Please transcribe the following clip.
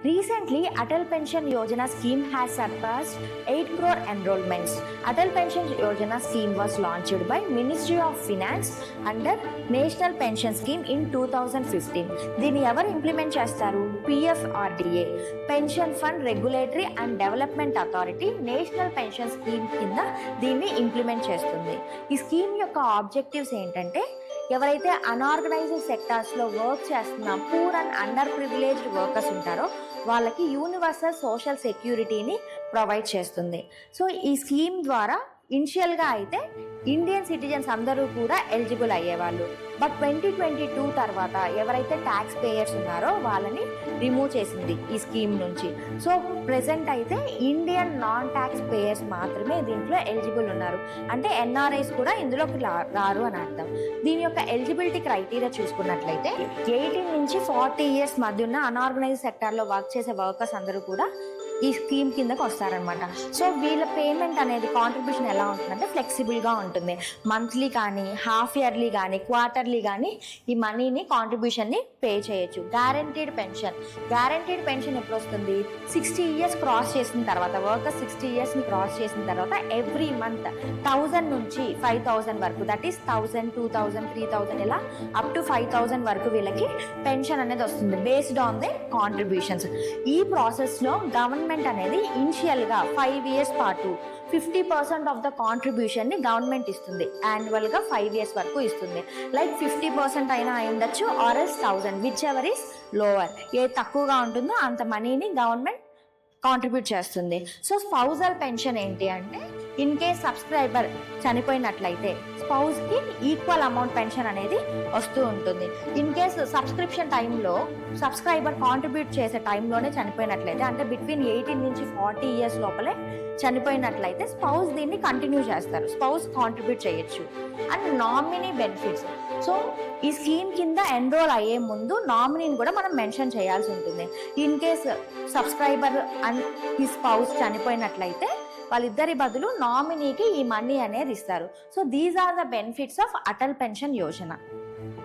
Recently, Atal Pension Yojana scheme has surpassed 8 crore enrollments. Atal Pension Yojana scheme was launched by Ministry of Finance under National Pension Scheme in 2015. దీన్ని ఎవరు implement చేస్తారు? PFRDA, pension fund regulatory and development authority national pension scheme కింద దీన్ని implement చేస్తుంది. ఈ scheme యొక్క objectives ఏంటంటే, ఎవరైతే అన్ఆర్గనైజ్డ్ సెక్టార్స్లో వర్క్ చేస్తున్న poor and under privileged workers ఉంటారో వాళ్ళకి యూనివర్సల్ సోషల్ సెక్యూరిటీని ప్రొవైడ్ చేస్తుంది. సో ఈ స్కీమ్ ద్వారా ఇనిషియల్గా అయితే ఇండియన్ సిటిజన్స్ అందరూ కూడా ఎలిజిబుల్ అయ్యేవాళ్ళు. బట్ 2022 తర్వాత ఎవరైతే ట్యాక్స్ పేయర్స్ ఉన్నారో వాళ్ళని రిమూవ్ చేసింది ఈ స్కీమ్ నుంచి. సో ప్రెసెంట్ అయితే ఇండియన్ నాన్ ట్యాక్స్ పేయర్స్ మాత్రమే దీంట్లో ఎలిజిబుల్ ఉన్నారు. అంటే ఎన్ఆర్ఐస్ కూడా ఇందులోకి రారు అని అర్థం. దీని యొక్క ఎలిజిబిలిటీ క్రైటీరియా చూసుకున్నట్లయితే 18 నుంచి 40 ఇయర్స్ మధ్య ఉన్న అన్ఆర్గనైజ్డ్ సెక్టార్లో వర్క్ చేసే వర్కర్స్ అందరూ కూడా ఈ స్కీమ్ కిందకు వస్తారనమాట. సో వీళ్ళ పేమెంట్ అనేది కాంట్రిబ్యూషన్ ఎలా ఉంటుందంటే ఫ్లెక్సిబుల్గా ఉంటుంది. మంత్లీ కానీ, హాఫ్ ఇయర్లీ కానీ, క్వార్టర్లీ కానీ ఈ మనీని కాంట్రిబ్యూషన్ని పే చేయొచ్చు. గ్యారంటీడ్ పెన్షన్ ఎప్పుడు వస్తుంది? 60 ఇయర్స్ క్రాస్ చేసిన తర్వాత, వర్కర్ 60 ఇయర్స్ని క్రాస్ చేసిన తర్వాత ఎవ్రీ మంత్ 1000 నుంచి 5000 వరకు, దట్ ఈస్ 1000, 2000, 3000 ఇలా అప్ టు 5000 వరకు వీళ్ళకి పెన్షన్ అనేది వస్తుంది బేస్డ్ ఆన్ ది కాంట్రిబ్యూషన్స్. ఈ ప్రాసెస్లో గవర్నమెంట్ అనేది ఇనిషియల్గా 5 ఇయర్స్ పాటు 50% ఆఫ్ ద కాంట్రిబ్యూషన్ని గవర్నమెంట్ ఇస్తుంది. యాన్యువల్గా 5 ఇయర్స్ వరకు ఇస్తుంది. లైక్ 50% అయినా అయి ఉండొచ్చు, or else 1000, whichever is lower. ఏ తక్కువగా ఉంటుందో అంత మనీని గవర్నమెంట్ కాంట్రిబ్యూట్ చేస్తుంది. సో స్పౌజల్ పెన్షన్ ఏంటి అంటే, ఇన్ కేస్ సబ్స్క్రైబర్ చనిపోయినట్లయితే స్పౌజ్కి ఈక్వల్ అమౌంట్ పెన్షన్ అనేది వస్తూ ఉంటుంది. ఇన్ కేస్ సబ్స్క్రిప్షన్ టైంలో సబ్స్క్రైబర్ కాంట్రిబ్యూట్ చేసే టైంలోనే చనిపోయినట్లయితే, అంటే బిట్వీన్ 18 నుంచి 40 ఇయర్స్ లోపలే చనిపోయినట్లయితే స్పౌజ్ దీన్ని కంటిన్యూ చేస్తారు. స్పౌజ్ కాంట్రిబ్యూట్ చేయొచ్చు. And nominee benefits. సో ఈ స్కీమ్ కింద ఎన్రోల్ అయ్యే ముందు నామినీని కూడా మనం మెన్షన్ చేయాల్సి ఉంటుంది. ఇన్ కేస్ సబ్స్క్రైబర్ అండ్ ఈ స్పౌజ్ చనిపోయినట్లయితే వాళ్ళిద్దరి బదులు నామినీకి ఈ మనీ అనేది ఇస్తారు. So these are the benefits of Atal pension Yojana.